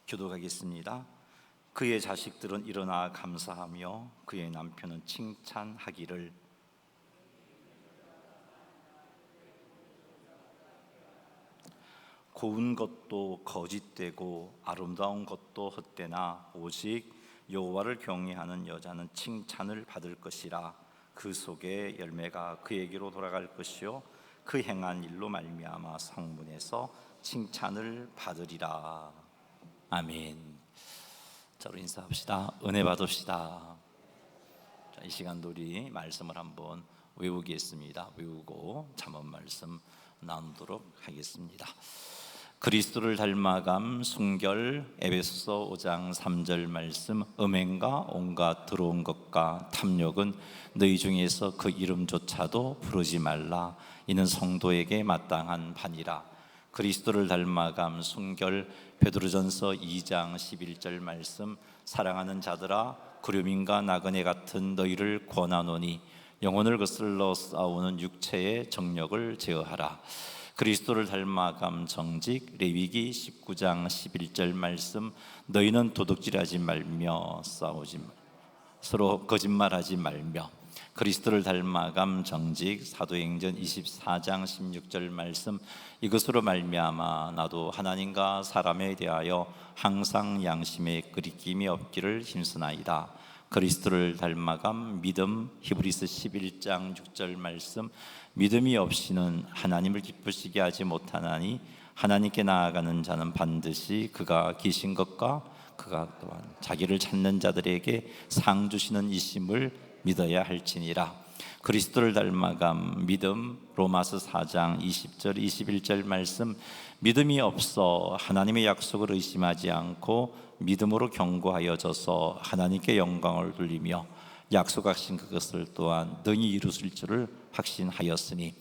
교독하겠습니다. 그의 자식들은 일어나 감사하며 그의 남편은 칭찬하기를 고운 것도 거짓되고 아름다운 것도 헛되나 오직 여호와를 경외하는 여자는 칭찬을 받을 것이라. 그 속에 열매가 그에게로 돌아갈 것이요 그 행한 일로 말미암아 성문에서 칭찬을 받으리라. 아멘. 자, 우리 인사합시다. 은혜 받읍시다. 자, 이 시간도 우리 말씀을 한번 외우겠습니다. 외우고 잠언 말씀 나누도록 하겠습니다. 그리스도를 닮아감 순결. 에베소서 5장 3절 말씀. 음행과 온갖 더러운 것과 탐욕은 너희 중에서 그 이름조차도 부르지 말라. 이는 성도에게 마땅한 반이라. 그리스도를 닮아감 순결. 베드로전서 2장 11절 말씀. 사랑하는 자들아, 구름인과 나그네 같은 너희를 권하노니 영혼을 거슬러 싸우는 육체의 정력을 제어하라. 그리스도를 닮아감 정직. 레위기 19장 11절 말씀. 너희는 도둑질하지 말며 싸우지 말며 서로 거짓말하지 말며. 그리스도를 닮아감 정직. 사도행전 24장 16절 말씀. 이것으로 말미암아 나도 하나님과 사람에 대하여 항상 양심에 끄리낌이 없기를 힘쓰나이다. 그리스도를 닮아감 믿음. 히브리서 11장 6절 말씀. 믿음이 없이는 하나님을 기쁘시게 하지 못하나니 하나님께 나아가는 자는 반드시 그가 계신 것과 그가 또한 자기를 찾는 자들에게 상 주시는 이심을 믿어야 할지니라. 그리스도를 닮아감 믿음. 로마서 4장 20절 21절 말씀. 믿음이 없어 하나님의 약속을 의심하지 않고 믿음으로 견고하여져서 하나님께 영광을 돌리며 약속하신 그것을 또한 능히 이루실 줄을 확신하였으니.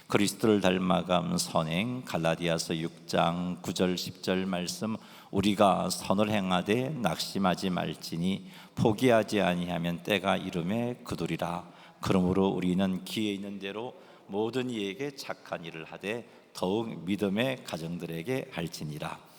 그리스도를 닮아감 선행. 갈라디아서 6장 9절 10절 말씀. 우리가 선을 행하되 낙심하지 말지니 포기하지 아니하면 때가 이름에 그두리라. 그러므로 우리는 기회 있는 대로 모든 이에게 착한 일을 하되 더욱 믿음의 가정들에게 할지니라.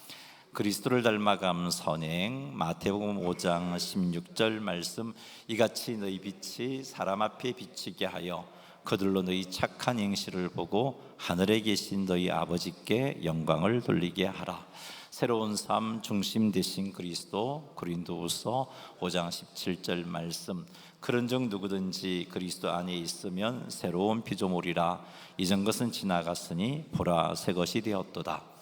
그리스도를 닮아감 선행. 마태복음 5장 16절 말씀. 이같이 너희 빛이 사람 앞에 비치게 하여 그들로 너희 착한 행실을 보고 하늘에 계신 너희 아버지께 영광을 돌리게 하라. 새로운 삶 중심 되신 그리스도. 고린도후서 5장 17절 말씀. 그런즉 누구든지 그리스도 안에 있으면 새로운 피조물이라. 이전 것은 지나갔으니 보라 새 것이 되었도다.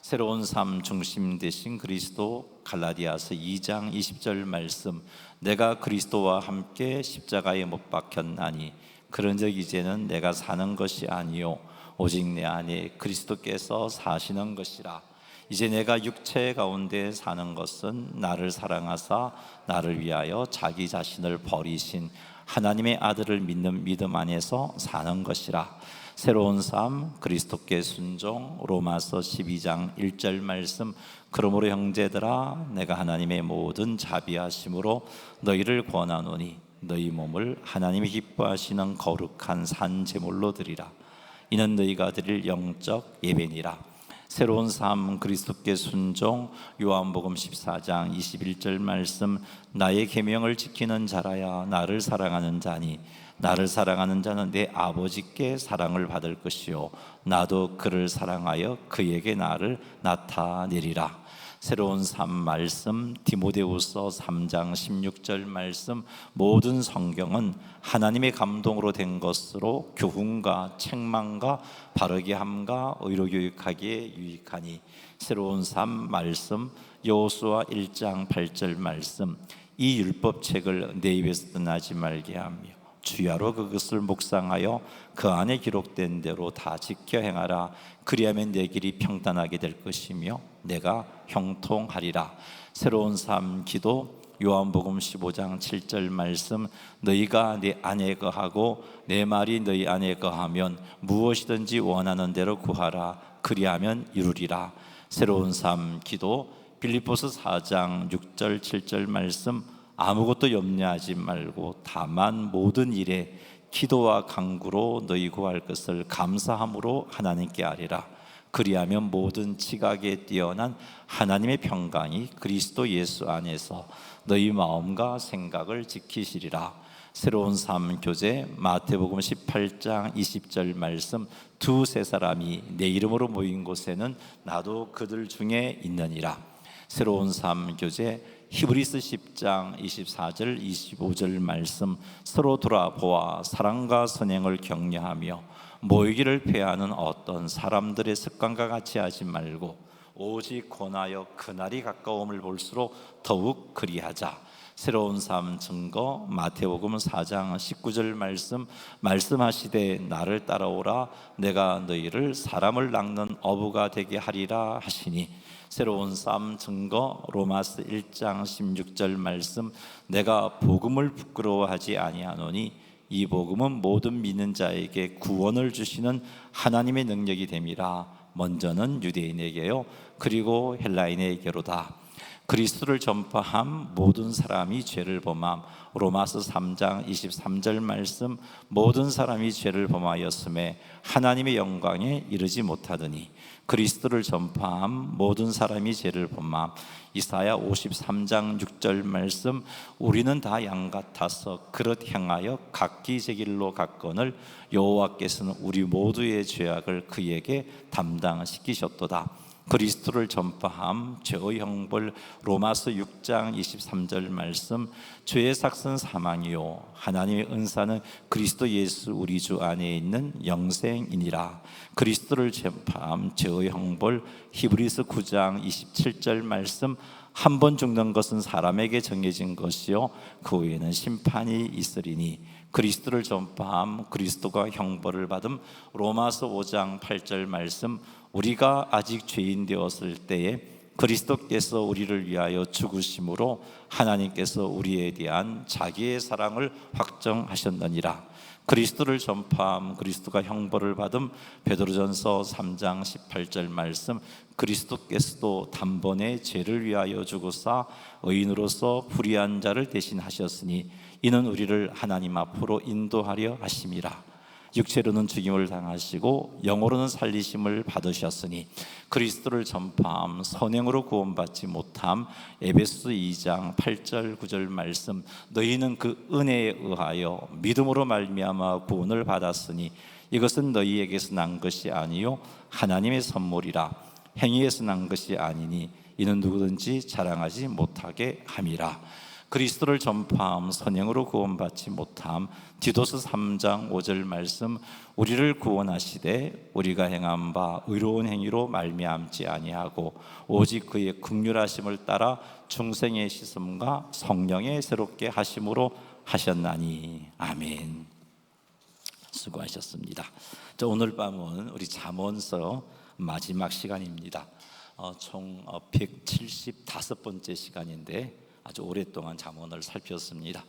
새로운 삶 중심 되신 그리스도. 갈라디아서 2장 20절 말씀. 내가 그리스도와 함께 십자가에 못 박혔나니 그런즉 이제는 내가 사는 것이 아니요 오직 내 안에 그리스도께서 사시는 것이라. 이제 내가 육체 가운데 사는 것은 나를 사랑하사 나를 위하여 자기 자신을 버리신 하나님의 아들을 믿는 믿음 안에서 사는 것이라. 새로운 삶. 그리스도께 순종. 로마서 12장 1절 말씀. 그러므로 형제들아, 내가 하나님의 모든 자비하심으로 너희를 권하노니 너희 몸을 하나님이 기뻐하시는 거룩한 산 제물로 드리라. 이는 너희가 드릴 영적 예배니라. 새로운 삶. 그리스도께 순종. 요한복음 14장 21절 말씀. 나의 계명을 지키는 자라야 나를 사랑하는 자니 나를 사랑하는 자는 내 아버지께 사랑을 받을 것이요 나도 그를 사랑하여 그에게 나를 나타내리라. 새로운 삶 말씀. 디모데후서 3장 16절 말씀. 모든 성경은 하나님의 감동으로 된 것으로 교훈과 책망과 바르게 함과 의로 교육하기에 유익하니. 새로운 삶 말씀. 여호수아 1장 8절 말씀. 이 율법책을 내 입에서 떠나지 말게 하며 주야로 그것을 묵상하여 그 안에 기록된 대로 다 지켜 행하라. 그리하면 내 길이 평탄하게 될 것이며 내가 형통하리라. 새로운 삶 기도. 요한복음 15장 7절 말씀. 너희가 내 안에 거하고 내 말이 너희 안에 거하면 무엇이든지 원하는 대로 구하라. 그리하면 이루리라. 새로운 삶 기도. 빌립보서 4장 6절 7절 말씀. 아무것도 염려하지 말고 다만 모든 일에 기도와 간구로 너희 구할 것을 감사함으로 하나님께 아뢰라. 그리하면 모든 지각에 뛰어난 하나님의 평강이 그리스도 예수 안에서 너희 마음과 생각을 지키시리라. 새로운 삶 교재 마태복음 18장 20절 말씀. 두세 사람이 내 이름으로 모인 곳에는 나도 그들 중에 있느니라. 새로운 삶 교재 히브리서 10장 24절 25절 말씀. 서로 돌아보아 사랑과 선행을 격려하며 모이기를 패하는 어떤 사람들의 습관과 같이 하지 말고 오직 권하여 그날이 가까움을 볼수록 더욱 그리하자. 새로운 삶 증거 마태복음 4장 19절 말씀하시되 나를 따라오라 내가 너희를 사람을 낚는 어부가 되게 하리라 하시니. 새로운 삶 증거 로마서 1장 16절 말씀. 내가 복음을 부끄러워하지 아니하노니 이 복음은 모든 믿는 자에게 구원을 주시는 하나님의 능력이 됨이라. 먼저는 유대인에게요 그리고 헬라인에게로다. 그리스도를 전파함 모든 사람이 죄를 범함. 로마서 3장 23절 말씀. 모든 사람이 죄를 범하였음에 하나님의 영광에 이르지 못하더니 그리스도를 전파함 모든 사람이 죄를 범함. 이사야 53장 6절 말씀. 우리는 다 양 같아서 그릇 향하여 각기 제 길로 갔거늘 여호와께서는 우리 모두의 죄악을 그에게 담당시키셨도다. 그리스도를 전파함 죄의 형벌. 로마서 6장 23절 말씀. 죄의 삭은 사망이요 하나님의 은사는 그리스도 예수 우리 주 안에 있는 영생이니라. 그리스도를 전파함 죄의 형벌. 히브리서 9장 27절 말씀. 한 번 죽는 것은 사람에게 정해진 것이요 그 후에는 심판이 있으리니 그리스도를 전파함 그리스도가 형벌을 받음. 로마서 5장 8절 말씀. 우리가 아직 죄인 되었을 때에 그리스도께서 우리를 위하여 죽으심으로 하나님께서 우리에 대한 자기의 사랑을 확정하셨느니라. 그리스도를 전파함 그리스도가 형벌을 받음. 베드로전서 3장 18절 말씀. 그리스도께서도 단번에 죄를 위하여 죽으사 의인으로서 불의한 자를 대신하셨으니 이는 우리를 하나님 앞으로 인도하려 하심이라. 육체로는 죽임을 당하시고 영으로는 살리심을 받으셨으니 그리스도를 전파함 선행으로 구원받지 못함. 에베소 2장 8절 9절 말씀. 너희는 그 은혜에 의하여 믿음으로 말미암아 구원을 받았으니 이것은 너희에게서 난 것이 아니요 하나님의 선물이라. 행위에서 난 것이 아니니 이는 누구든지 자랑하지 못하게 함이라. 그리스도를 전파함 선행으로 구원받지 못함. 디도스 3장 5절 말씀. 우리를 구원하시되 우리가 행한 바 의로운 행위로 말미암지 아니하고 오직 그의 긍휼하심을 따라 중생의 씻음과 성령의 새롭게 하심으로 하셨나니. 아멘. 수고하셨습니다. 오늘 밤은 우리 잠언서 마지막 시간입니다. 총 175번째 시간인데 아주 오랫동안 잠언을 살폈습니다.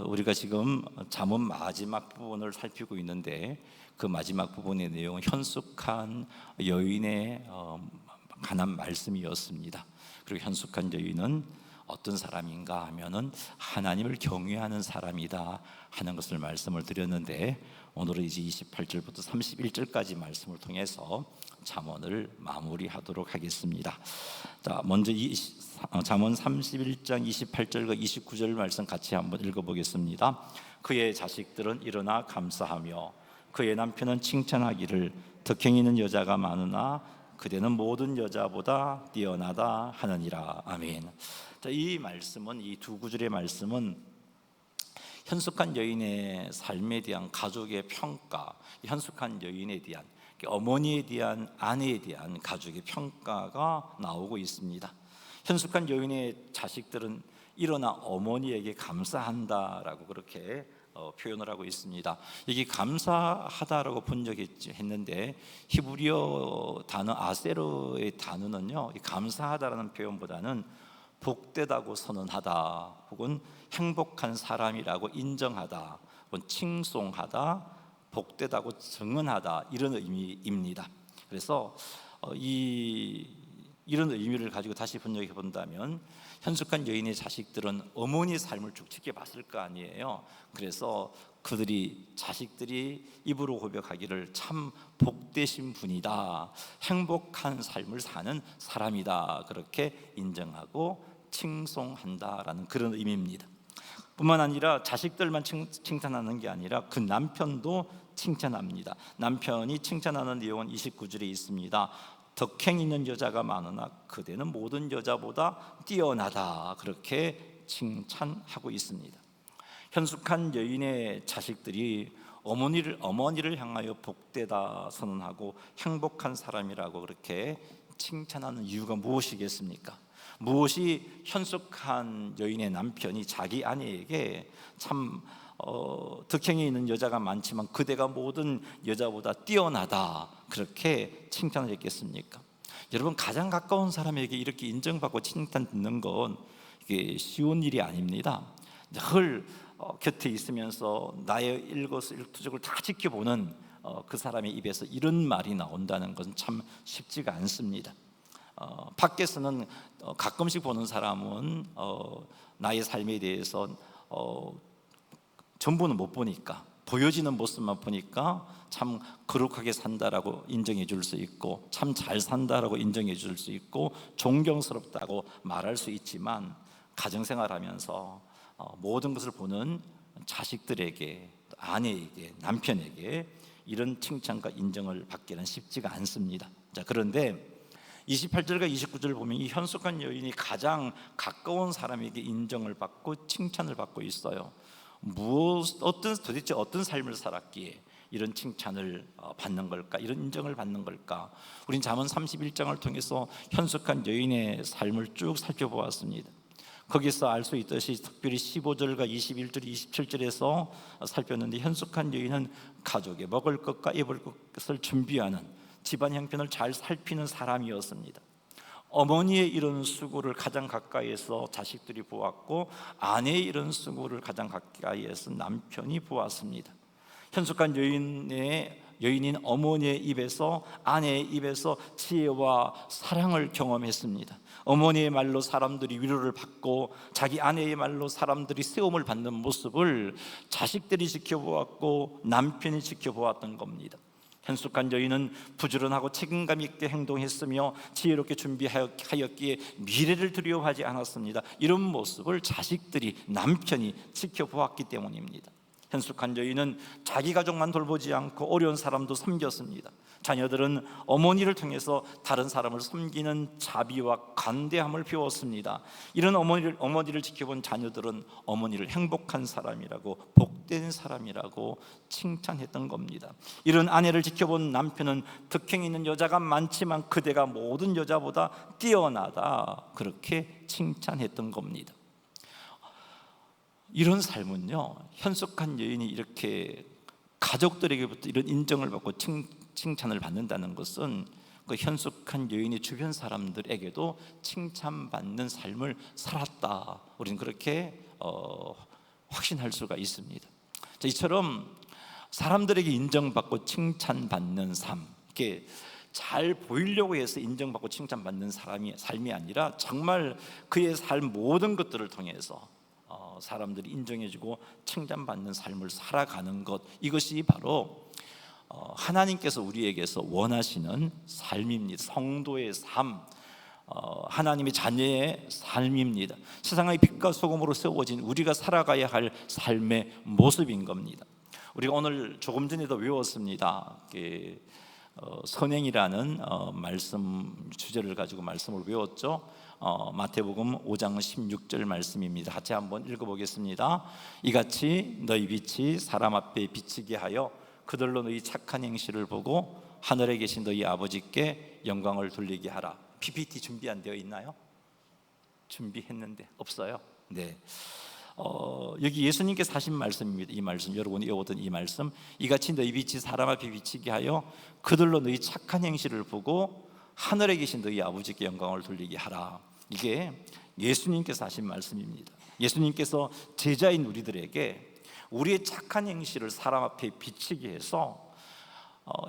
우리가 지금 잠언 마지막 부분을 살피고 있는데 그 마지막 부분의 내용은 현숙한 여인에 관한 말씀이었습니다. 그리고 현숙한 여인은 어떤 사람인가 하면은 하나님을 경외하는 사람이다 하는 것을 말씀을 드렸는데 오늘은 이제 28절부터 31절까지 말씀을 통해서 잠언을 마무리하도록 하겠습니다. 자, 먼저 잠언 31장 28절과 29절 말씀 같이 한번 읽어보겠습니다. 그의 자식들은 일어나 감사하며 그의 남편은 칭찬하기를 덕행 있는 여자가 많으나 그대는 모든 여자보다 뛰어나다 하느니라. 아멘. 자, 이 말씀은 이 두 구절의 말씀은 현숙한 여인의 삶에 대한 가족의 평가, 현숙한 여인에 대한 어머니에 대한 아내에 대한 가족의 평가가 나오고 있습니다. 현숙한 여인의 자식들은 일어나 어머니에게 감사한다라고 그렇게 표현을 하고 있습니다. 여기 감사하다라고 번역했는데 히브리어 단어 아세르의 단어는요, 감사하다라는 표현보다는 복되다고 선언하다 혹은 행복한 사람이라고 인정하다 혹은 칭송하다, 복되다고 증언하다 이런 의미입니다. 그래서 이 이런 의미를 가지고 다시 번역해 본다면 현숙한 여인의 자식들은 어머니의 삶을 쭉 지켜봤을 거 아니에요. 그래서 그들이 자식들이 입으로 고백하기를 참 복되신 분이다, 행복한 삶을 사는 사람이다, 그렇게 인정하고 칭송한다라는 그런 의미입니다. 뿐만 아니라 자식들만 칭찬하는 게 아니라 그 남편도 칭찬합니다. 남편이 칭찬하는 내용은 29절에 있습니다. 덕행 있는 여자가 많으나 그대는 모든 여자보다 뛰어나다, 그렇게 칭찬하고 있습니다. 현숙한 여인의 자식들이 어머니를 향하여 복되다 선언하고 행복한 사람이라고 그렇게 칭찬하는 이유가 무엇이겠습니까? 무엇이 현숙한 여인의 남편이 자기 아내에게 참 덕행이 있는 여자가 많지만 그대가 모든 여자보다 뛰어나다, 그렇게 칭찬을 했겠습니까? 여러분, 가장 가까운 사람에게 이렇게 인정받고 칭찬 듣는 건 이게 쉬운 일이 아닙니다. 늘 곁에 있으면서 나의 일거수일투족을 다 지켜보는 그 사람의 입에서 이런 말이 나온다는 것은 참 쉽지가 않습니다. 밖에서는 가끔씩 보는 사람은 나의 삶에 대해서 전부는 못 보니까, 보여지는 모습만 보니까 참 거룩하게 산다라고 인정해 줄 수 있고, 참 잘 산다라고 인정해 줄 수 있고, 존경스럽다고 말할 수 있지만, 가정생활하면서 모든 것을 보는 자식들에게, 아내에게, 남편에게 이런 칭찬과 인정을 받기는 쉽지가 않습니다. 자, 그런데 28절과 29절을 보면 이 현숙한 여인이 가장 가까운 사람에게 인정을 받고 칭찬을 받고 있어요. 도대체 어떤 삶을 살았기에 이런 칭찬을 받는 걸까? 이런 인정을 받는 걸까? 우린 잠언 31장을 통해서 현숙한 여인의 삶을 쭉 살펴보았습니다. 거기서 알 수 있듯이 특별히 15절과 21절, 27절에서 살폈는데, 현숙한 여인은 가족에 먹을 것과 입을 것을 준비하는, 집안 형편을 잘 살피는 사람이었습니다. 어머니의 이런 수고를 가장 가까이에서 자식들이 보았고, 아내의 이런 수고를 가장 가까이에서 남편이 보았습니다. 현숙한 여인인 어머니의 입에서, 아내의 입에서 지혜와 사랑을 경험했습니다. 어머니의 말로 사람들이 위로를 받고, 자기 아내의 말로 사람들이 세움을 받는 모습을 자식들이 지켜보았고, 남편이 지켜보았던 겁니다. 현숙한 여인은 부지런하고 책임감 있게 행동했으며 지혜롭게 준비하였기에 미래를 두려워하지 않았습니다. 이런 모습을 자식들이, 남편이 지켜보았기 때문입니다. 현숙한 여인은 자기 가족만 돌보지 않고 어려운 사람도 섬겼습니다. 자녀들은 어머니를 통해서 다른 사람을 섬기는 자비와 관대함을 배웠습니다. 이런 어머니를 지켜본 자녀들은 어머니를 행복한 사람이라고, 복된 사람이라고 칭찬했던 겁니다. 이런 아내를 지켜본 남편은 덕행 있는 여자가 많지만 그대가 모든 여자보다 뛰어나다, 그렇게 칭찬했던 겁니다. 이런 삶은요, 현숙한 여인이 이렇게 가족들에게부터 이런 인정을 받고 칭찬을 받는다는 것은 그 현숙한 여인의 주변 사람들에게도 칭찬받는 삶을 살았다, 우리는 그렇게 확신할 수가 있습니다. 자, 이처럼 사람들에게 인정받고 칭찬받는 삶, 이게 잘 보이려고 해서 인정받고 칭찬받는 삶이 아니라 정말 그의 삶 모든 것들을 통해서 사람들이 인정해주고 칭찬받는 삶을 살아가는 것, 이것이 바로 하나님께서 우리에게서 원하시는 삶입니다. 성도의 삶, 하나님의 자녀의 삶입니다. 세상의 빛과 소금으로 세워진 우리가 살아가야 할 삶의 모습인 겁니다. 우리가 오늘 조금 전에도 외웠습니다. 선행이라는 말씀 주제를 가지고 말씀을 외웠죠. 마태복음 5장 16절 말씀입니다. 같이 한번 읽어보겠습니다. 이같이 너희 빛이 사람 앞에 비치게 하여 그들로 너희 착한 행실을 보고 하늘에 계신 너희 아버지께 영광을 돌리게 하라. PPT 준비 안 되어 있나요? 준비했는데 없어요? 네. 여기 예수님께서 하신 말씀입니다. 이 말씀, 여러분이 외웠던 이 말씀, 이같이 너희 빛이 사람 앞에 비치게 하여 그들로 너희 착한 행실을 보고 하늘에 계신 너희 아버지께 영광을 돌리게 하라. 이게 예수님께서 하신 말씀입니다. 예수님께서 제자인 우리들에게 우리의 착한 행실을 사람 앞에 비치게 해서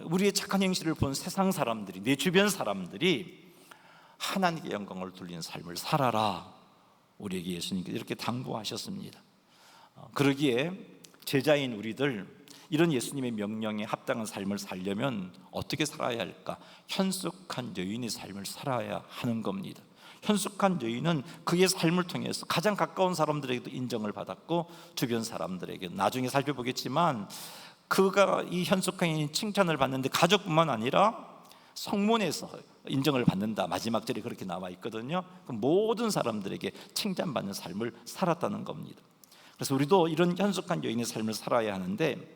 우리의 착한 행실을 본 세상 사람들이, 내 주변 사람들이 하나님께 영광을 돌리는 삶을 살아라. 우리에게 예수님께서 이렇게 당부하셨습니다. 그러기에 제자인 우리들, 이런 예수님의 명령에 합당한 삶을 살려면 어떻게 살아야 할까? 현숙한 여인의 삶을 살아야 하는 겁니다. 현숙한 여인은 그의 삶을 통해서 가장 가까운 사람들에게도 인정을 받았고, 주변 사람들에게, 나중에 살펴보겠지만 그가 이 현숙한 여인이 칭찬을 받는데 가족뿐만 아니라 성문에서 인정을 받는다. 마지막 절에 그렇게 나와 있거든요. 모든 사람들에게 칭찬받는 삶을 살았다는 겁니다. 그래서 우리도 이런 현숙한 여인의 삶을 살아야 하는데,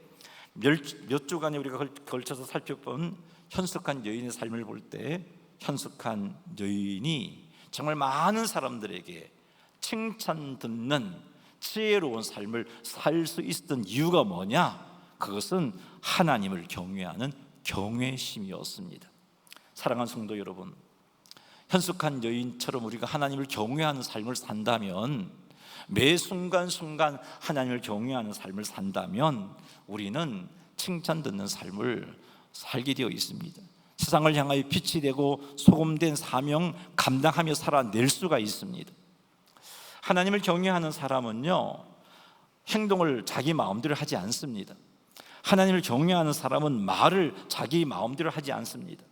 몇 주간에 우리가 걸쳐서 살펴본 현숙한 여인의 삶을 볼 때, 현숙한 여인이 정말 많은 사람들에게 칭찬 듣는 지혜로운 삶을 살 수 있었던 이유가 뭐냐? 그것은 하나님을 경외하는 경외심이었습니다. 사랑하는 성도 여러분, 현숙한 여인처럼 우리가 하나님을 경외하는 삶을 산다면, 매 순간순간 하나님을 경외하는 삶을 산다면 우리는 칭찬 듣는 삶을 살게 되어 있습니다. 세상을 향하여 빛이 되고 소금된 사명 감당하며 살아낼 수가 있습니다. 하나님을 경외하는 사람은요, 행동을 자기 마음대로 하지 않습니다. 하나님을 경외하는 사람은 말을 자기 마음대로 하지 않습니다.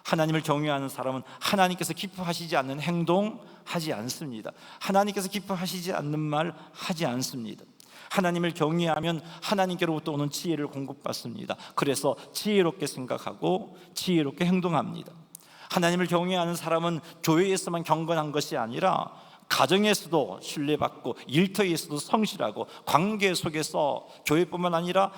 하나님을 경외하는 사람은 하나님께서 기뻐하시지 않는 행동 하지 않습니다. 하나님께서 기뻐하시지 않는 말 하지 않습니다. 하나님을 경외하면 하나님께로부터 오는 지혜를 공급받습니다. 그래서 지혜롭게 생각하고 지혜롭게 행동합니다. 하나님을 경외하는 사람은 교회에서만 경건한 것이 아니라 가정에서도 신뢰받고, 일터에서도 성실하고, 관계 속에서, 교회뿐만 아니라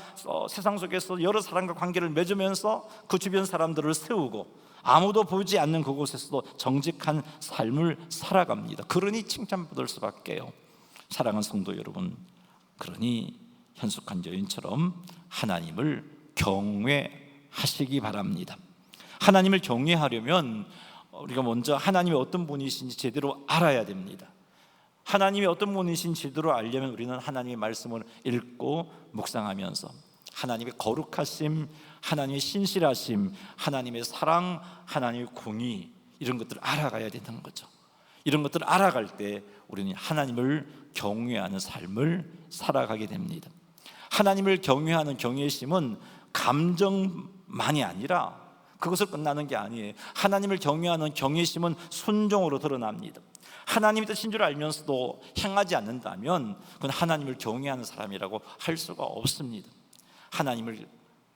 세상 속에서 여러 사람과 관계를 맺으면서 그 주변 사람들을 세우고, 아무도 보지 않는 그곳에서도 정직한 삶을 살아갑니다. 그러니 칭찬받을 수밖에요. 사랑하는 성도 여러분, 그러니 현숙한 여인처럼 하나님을 경외하시기 바랍니다. 하나님을 경외하려면 우리가 먼저 하나님이 어떤 분이신지 제대로 알아야 됩니다. 하나님이 어떤 분이신지 제대로 알려면 우리는 하나님의 말씀을 읽고 묵상하면서 하나님의 거룩하심, 하나님의 신실하심, 하나님의 사랑, 하나님의 공의, 이런 것들을 알아가야 되는 거죠. 이런 것들을 알아갈 때 우리는 하나님을 경외하는 삶을 살아가게 됩니다. 하나님을 경외하는 경외심은 감정만이 아니라 그것을 끝나는 게 아니에요. 하나님을 경외하는 경외심은 순종으로 드러납니다. 하나님의 뜻인 줄 알면서도 행하지 않는다면 그건 하나님을 경외하는 사람이라고 할 수가 없습니다. 하나님을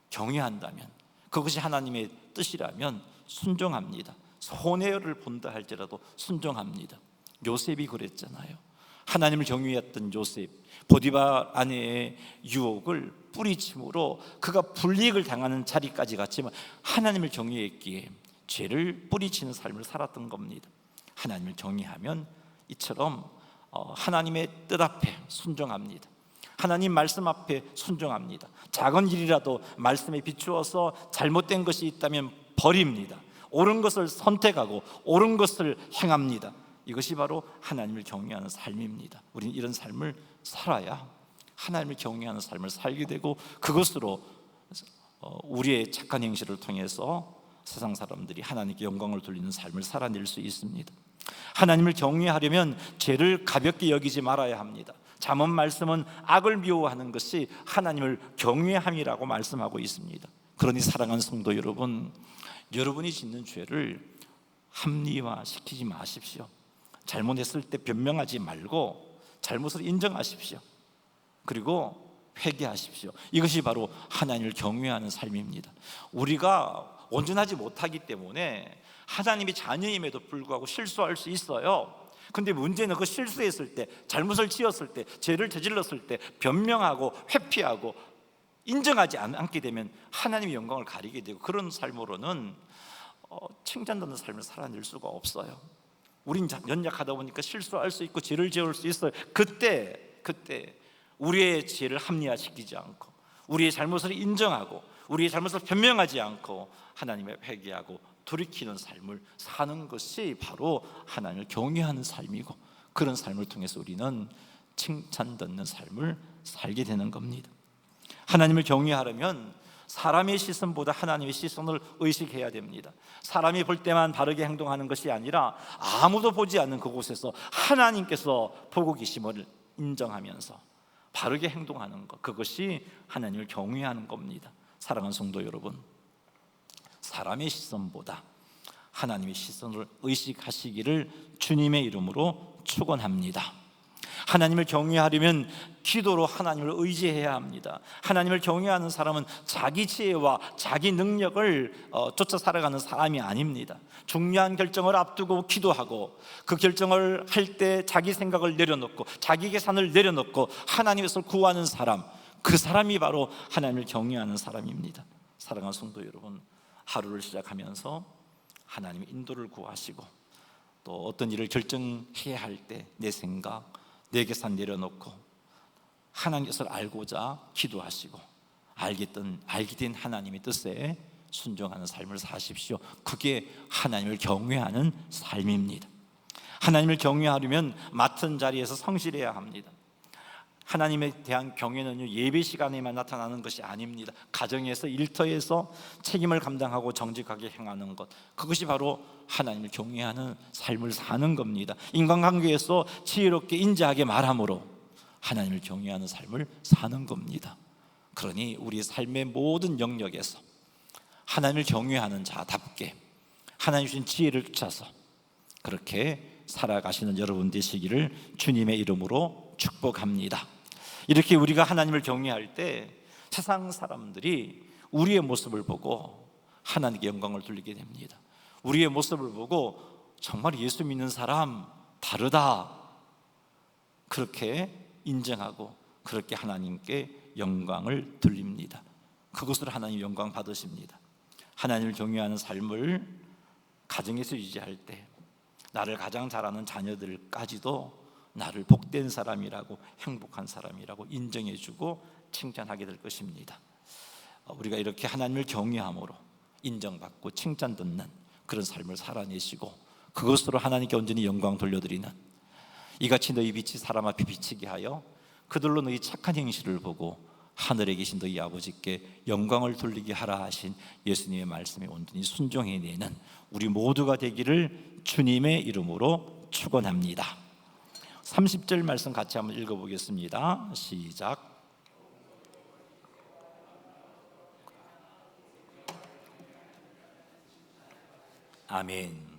경외한다면, 그것이 하나님의 뜻이라면 순종합니다. 손해를 본다 할지라도 순종합니다. 요셉이 그랬잖아요. 하나님을 경외했던 요셉, 보디발 아내의 유혹을 뿌리침으로 그가 불이익을 당하는 자리까지 갔지만 하나님을 경외했기에 죄를 뿌리치는 삶을 살았던 겁니다. 하나님을 경외하면 이처럼 하나님의 뜻 앞에 순종합니다. 하나님 말씀 앞에 순종합니다. 작은 일이라도 말씀에 비추어서 잘못된 것이 있다면 버립니다. 옳은 것을 선택하고 옳은 것을 행합니다. 이것이 바로 하나님을 경외하는 삶입니다. 우리는 이런 삶을 살아야 하나님을 경외하는 삶을 살게 되고, 그것으로 우리의 착한 행실을 통해서 세상 사람들이 하나님께 영광을 돌리는 삶을 살아낼 수 있습니다. 하나님을 경외하려면 죄를 가볍게 여기지 말아야 합니다. 잠언 말씀은 악을 미워하는 것이 하나님을 경외함이라고 말씀하고 있습니다. 그러니 사랑하는 성도 여러분, 여러분이 짓는 죄를 합리화시키지 마십시오. 잘못했을 때 변명하지 말고 잘못을 인정하십시오. 그리고 회개하십시오. 이것이 바로 하나님을 경외하는 삶입니다. 우리가 온전하지 못하기 때문에 하나님의 자녀임에도 불구하고 실수할 수 있어요. 근데 문제는 그 실수했을 때, 잘못을 지었을 때, 죄를 저질렀을 때 변명하고 회피하고 인정하지 않게 되면 하나님의 영광을 가리게 되고, 그런 삶으로는 칭찬받는 삶을 살아낼 수가 없어요. 우린 연약하다 보니까 실수할 수 있고 죄를 지을 수 있어요. 그때 우리의 죄를 합리화시키지 않고, 우리의 잘못을 인정하고, 우리의 잘못을 변명하지 않고 하나님의 회개하고 돌이키는 삶을 사는 것이 바로 하나님을 경외하는 삶이고, 그런 삶을 통해서 우리는 칭찬 듣는 삶을 살게 되는 겁니다. 하나님을 경외하려면 사람의 시선보다 하나님의 시선을 의식해야 됩니다. 사람이 볼 때만 바르게 행동하는 것이 아니라 아무도 보지 않는 그곳에서 하나님께서 보고 계심을 인정하면서 바르게 행동하는 것, 그것이 하나님을 경외하는 겁니다. 사랑하는 성도 여러분, 사람의 시선보다 하나님의 시선을 의식하시기를 주님의 이름으로 축원합니다. 하나님을 경외하려면 기도로 하나님을 의지해야 합니다. 하나님을 경외하는 사람은 자기 지혜와 자기 능력을 쫓아 살아가는 사람이 아닙니다. 중요한 결정을 앞두고 기도하고 그 결정을 할 때 자기 생각을 내려놓고 자기 계산을 내려놓고 하나님께서 구하는 사람, 그 사람이 바로 하나님을 경외하는 사람입니다. 사랑하는 성도 여러분, 하루를 시작하면서 하나님의 인도를 구하시고 또 어떤 일을 결정해야 할 때 내 생각, 내 계산 내려놓고 하나님께서 알고자 기도하시고 알게 된 하나님의 뜻에 순종하는 삶을 사십시오. 그게 하나님을 경외하는 삶입니다. 하나님을 경외하려면 맡은 자리에서 성실해야 합니다. 하나님에 대한 경외는 예배 시간에만 나타나는 것이 아닙니다. 가정에서, 일터에서 책임을 감당하고 정직하게 행하는 것, 그것이 바로 하나님을 경외하는 삶을 사는 겁니다. 인간관계에서 지혜롭게 인자하게 말함으로 하나님을 경외하는 삶을 사는 겁니다. 그러니 우리 삶의 모든 영역에서 하나님을 경외하는 자답게 하나님 주신 지혜를 쫓아서 그렇게 살아가시는 여러분 되시기를 주님의 이름으로 축복합니다. 이렇게 우리가 하나님을 경외할 때 세상 사람들이 우리의 모습을 보고 하나님께 영광을 돌리게 됩니다. 우리의 모습을 보고 정말 예수 믿는 사람 다르다, 그렇게 인정하고 그렇게 하나님께 영광을 돌립니다. 그것으로 하나님 영광 받으십니다. 하나님을 경외하는 삶을 가정에서 유지할 때 나를 가장 잘 아는 자녀들까지도 나를 복된 사람이라고, 행복한 사람이라고 인정해주고 칭찬하게 될 것입니다. 우리가 이렇게 하나님을 경외함으로 인정받고 칭찬듣는 그런 삶을 살아내시고 그것으로 하나님께 온전히 영광 돌려드리는, 이같이 너희 빛이 사람 앞에 비치게 하여 그들로 너희 착한 행실을 보고 하늘에 계신 너희 아버지께 영광을 돌리게 하라 하신 예수님의 말씀에 온전히 순종해내는 우리 모두가 되기를 주님의 이름으로 축원합니다. 30절 말씀 같이 한번 읽어보겠습니다. 시작. 아멘.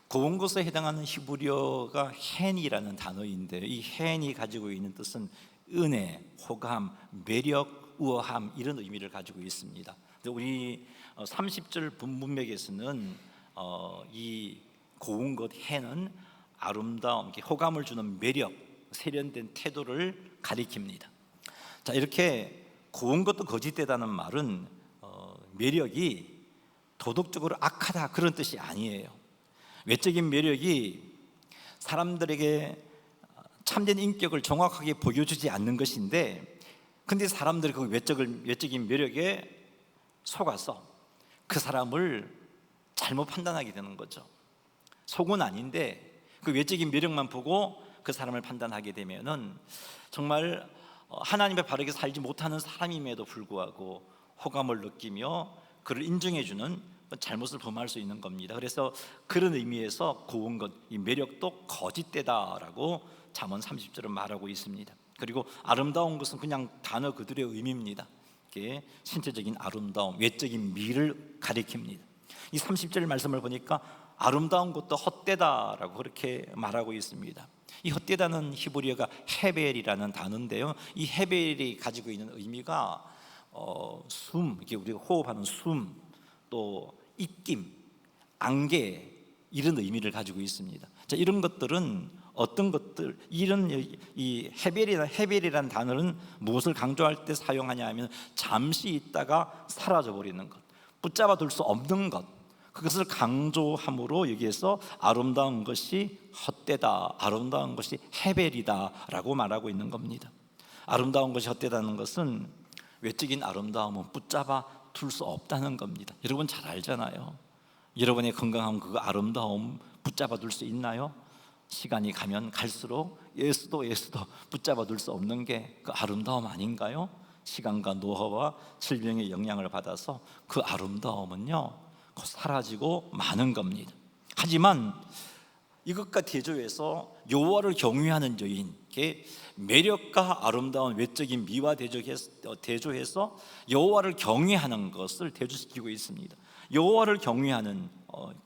고운 것에 해당하는 히브리어가 헨이라는 단어인데, 이 헨이 가지고 있는 뜻은 은혜, 호감, 매력, 우아함, 이런 의미를 가지고 있습니다. 우리 30절 본문맥에서는 이 고운 것 헨은 아름다움, 호감을 주는 매력, 세련된 태도를 가리킵니다. 자, 이렇게 고운 것도 거짓되다는 말은 매력이 도덕적으로 악하다 그런 뜻이 아니에요. 외적인 매력이 사람들에게 참된 인격을 정확하게 보여주지 않는 것인데, 근데 사람들이 그 외적인 매력에 속아서 그 사람을 잘못 판단하게 되는 거죠. 속은 아닌데 그 외적인 매력만 보고 그 사람을 판단하게 되면은 정말 하나님의 바르게 살지 못하는 사람임에도 불구하고 호감을 느끼며 그를 인정해주는 잘못을 범할 수 있는 겁니다. 그래서 그런 의미에서 고운 것, 이 매력도 거짓되다라고 잠언 30절은 말하고 있습니다. 그리고 아름다운 것은 그냥 단어 그들의 의미입니다. 이게 신체적인 아름다움, 외적인 미를 가리킵니다. 이 30절 말씀을 보니까 아름다운 것도 헛되다라고 그렇게 말하고 있습니다. 이 헛되다는 히브리어가 헤벨이라는 단어인데요, 이 헤벨이 가지고 있는 의미가 숨, 이게 우리가 호흡하는 숨, 또 입김, 안개, 이런 의미를 가지고 있습니다. 자, 이런 것들은 어떤 것들, 이런 이 헤벨이라는 단어는 무엇을 강조할 때 사용하냐 하면 잠시 있다가 사라져 버리는 것, 붙잡아 둘 수 없는 것, 그것을 강조함으로 여기에서 아름다운 것이 헛되다, 아름다운 것이 헤벨이다라고 말하고 있는 겁니다. 아름다운 것이 헛되다는 것은 외적인 아름다움은 붙잡아 둘 수 없다는 겁니다. 여러분 잘 알잖아요. 여러분의 건강함, 그 아름다움 붙잡아 둘 수 있나요? 시간이 가면 갈수록 예수도 붙잡아 둘 수 없는 게 그 아름다움 아닌가요? 시간과 노화와 질병의 영향을 받아서 그 아름다움은요 곧 사라지고 마는 겁니다. 하지만 이것과 대조해서 여호와를 경외하는 여인께 매력과 아름다운 외적인 미와 대조해서 여호와를 경외하는 것을 대조시키고 있습니다. 여호와를 경외하는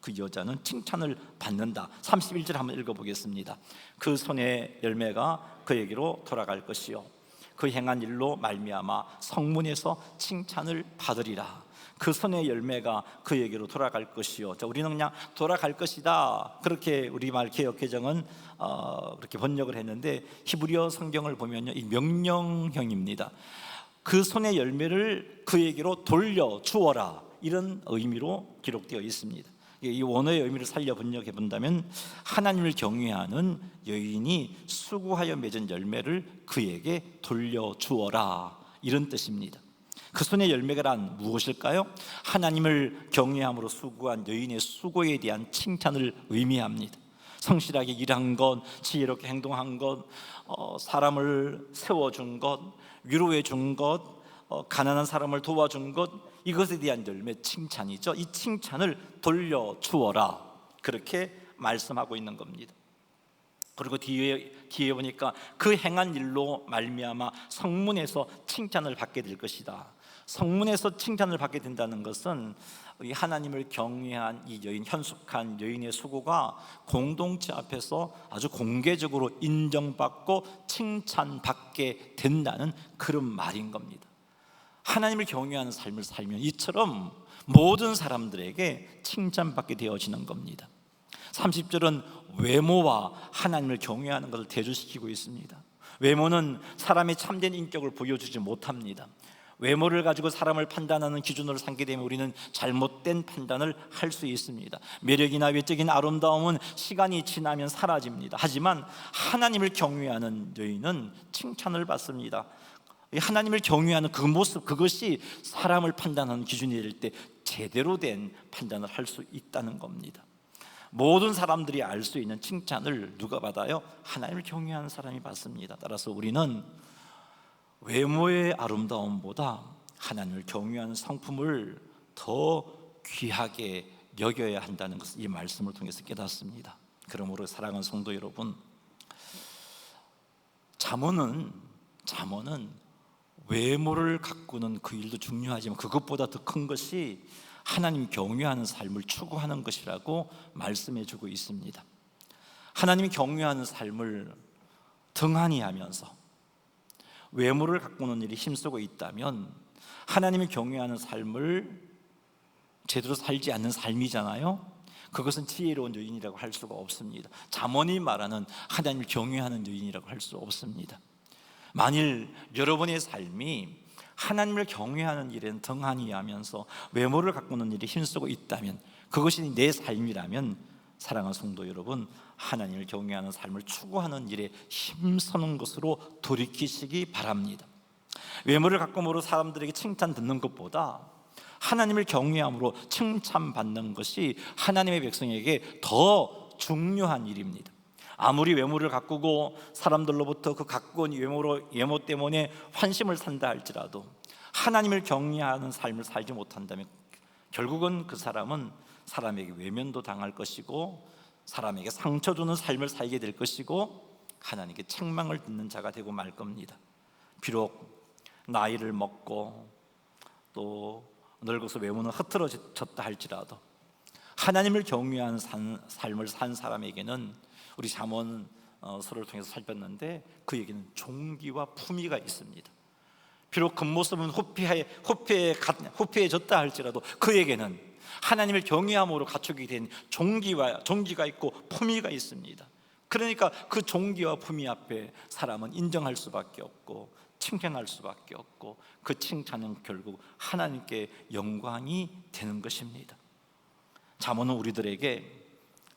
그 여자는 칭찬을 받는다. 31절 한번 읽어보겠습니다. 그 손의 열매가 그에게로 돌아갈 것이요 그 행한 일로 말미암아 성문에서 칭찬을 받으리라. 그 손의 열매가 그에게로 돌아갈 것이요. 자, 우리는 그냥 돌아갈 것이다 그렇게 우리말 개역개정은 그렇게 번역을 했는데 히브리어 성경을 보면요 이 명령형입니다. 그 손의 열매를 그에게로 돌려 주어라 이런 의미로 기록되어 있습니다. 이 원어의 의미를 살려 번역해 본다면 하나님을 경외하는 여인이 수고하여 맺은 열매를 그에게 돌려 주어라 이런 뜻입니다. 그 손의 열매가란 무엇일까요? 하나님을 경외함으로 수고한 여인의 수고에 대한 칭찬을 의미합니다. 성실하게 일한 것, 지혜롭게 행동한 것, 사람을 세워준 것, 위로해 준 것, 가난한 사람을 도와준 것, 이것에 대한 열매 칭찬이죠. 이 칭찬을 돌려주어라 그렇게 말씀하고 있는 겁니다. 그리고 뒤에 보니까 그 행한 일로 말미암아 성문에서 칭찬을 받게 될 것이다. 성문에서 칭찬을 받게 된다는 것은 하나님을 경외한 이 여인, 현숙한 여인의 수고가 공동체 앞에서 아주 공개적으로 인정받고 칭찬받게 된다는 그런 말인 겁니다. 하나님을 경외하는 삶을 살면 이처럼 모든 사람들에게 칭찬받게 되어지는 겁니다. 30절은 외모와 하나님을 경외하는 것을 대조시키고 있습니다. 외모는 사람의 참된 인격을 보여주지 못합니다. 외모를 가지고 사람을 판단하는 기준으로 삼게 되면 우리는 잘못된 판단을 할 수 있습니다. 매력이나 외적인 아름다움은 시간이 지나면 사라집니다. 하지만 하나님을 경외하는 여인은 칭찬을 받습니다. 하나님을 경외하는 그 모습, 그것이 사람을 판단하는 기준이 될 때 제대로 된 판단을 할 수 있다는 겁니다. 모든 사람들이 알 수 있는 칭찬을 누가 받아요? 하나님을 경외하는 사람이 받습니다. 따라서 우리는 외모의 아름다움보다 하나님을 경외하는 성품을 더 귀하게 여겨야 한다는 것을 이 말씀을 통해서 깨닫습니다. 그러므로 사랑하는 성도 여러분, 잠언은 외모를 가꾸는 그 일도 중요하지만 그것보다 더 큰 것이 하나님 경외하는 삶을 추구하는 것이라고 말씀해 주고 있습니다. 하나님이 경외하는 삶을 등한히 하면서 외모를 가꾸는 일이 힘쓰고 있다면 하나님이 경외하는 삶을 제대로 살지 않는 삶이잖아요. 그것은 지혜로운 여인이라고 할 수가 없습니다. 잠언이 말하는 하나님을 경외하는 여인이라고 할 수 없습니다. 만일 여러분의 삶이 하나님을 경외하는 일에는 등한히 하면서 외모를 가꾸는 일에 힘쓰고 있다면, 그것이 내 삶이라면 사랑하는 성도 여러분, 하나님을 경외하는 삶을 추구하는 일에 힘쓰는 것으로 돌이키시기 바랍니다. 외모를 가꾸므로 사람들에게 칭찬 듣는 것보다 하나님을 경외함으로 칭찬받는 것이 하나님의 백성에게 더 중요한 일입니다. 아무리 외모를 가꾸고 사람들로부터 그 가꾸은 외모 때문에 환심을 산다 할지라도 하나님을 경외하는 삶을 살지 못한다면 결국은 그 사람은 사람에게 외면도 당할 것이고 사람에게 상처 주는 삶을 살게 될 것이고 하나님께 책망을 듣는 자가 되고 말 겁니다. 비록 나이를 먹고 또 늙어서 외모는 흐트러졌다 할지라도 하나님을 경외하는 삶을 산 사람에게는, 우리 잠언 서를 통해서 살폈는데 그에게는 종기와 품위가 있습니다. 비록 겉모습은 후패해졌다 할지라도 그에게는 하나님을 경외함으로 갖추게 된 종기가 있고 품위가 있습니다. 그러니까 그 종기와 품위 앞에 사람은 인정할 수밖에 없고 칭찬할 수밖에 없고, 그 칭찬은 결국 하나님께 영광이 되는 것입니다. 잠언은 우리들에게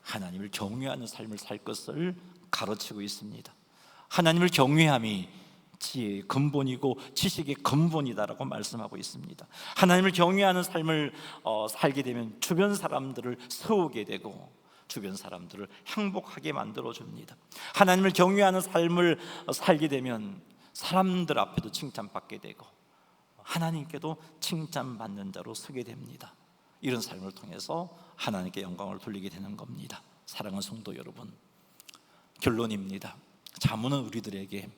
하나님을 경외하는 삶을 살 것을 가르치고 있습니다. 하나님을 경외함이 지혜의 근본이고 지식의 근본이다라고 말씀하고 있습니다. 하나님을 경외하는 삶을 살게 되면 주변 사람들을 세우게 되고 주변 사람들을 행복하게 만들어줍니다. 하나님을 경외하는 삶을 살게 되면 사람들 앞에도 칭찬받게 되고 하나님께도 칭찬받는 자로 서게 됩니다. 이런 삶을 통해서 하나님께 영광을 돌리게 되는 겁니다. 사랑하는 성도 여러분, 결론입니다. 잠언은 우리들에게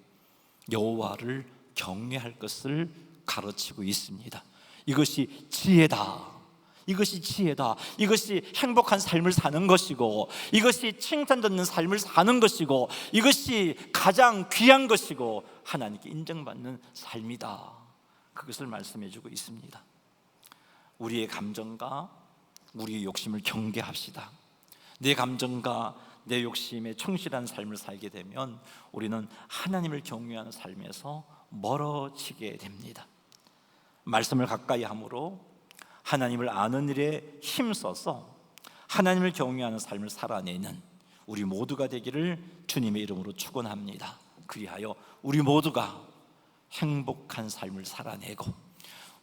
여호와를 경외할 것을 가르치고 있습니다. 이것이 지혜다. 이것이 지혜다. 이것이 행복한 삶을 사는 것이고, 이것이 칭찬받는 삶을 사는 것이고, 이것이 가장 귀한 것이고 하나님께 인정받는 삶이다. 그것을 말씀해 주고 있습니다. 우리의 감정과 우리의 욕심을 경계합시다. 내 감정과 내 욕심에 충실한 삶을 살게 되면 우리는 하나님을 경외하는 삶에서 멀어지게 됩니다. 말씀을 가까이 함으로 하나님을 아는 일에 힘써서 하나님을 경외하는 삶을 살아내는 우리 모두가 되기를 주님의 이름으로 축원합니다. 그리하여 우리 모두가 행복한 삶을 살아내고,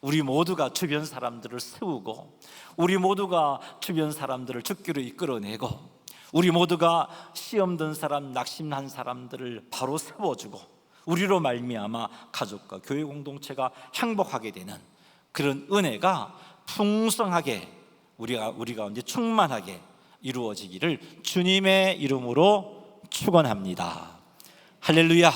우리 모두가 주변 사람들을 세우고, 우리 모두가 주변 사람들을 주기로 이끌어내고, 우리 모두가 시험 든 사람, 낙심한 사람들을 바로 세워주고, 우리로 말미암아 가족과 교회 공동체가 행복하게 되는 그런 은혜가 풍성하게 우리 가운데 충만하게 이루어지기를 주님의 이름으로 축원합니다. 할렐루야.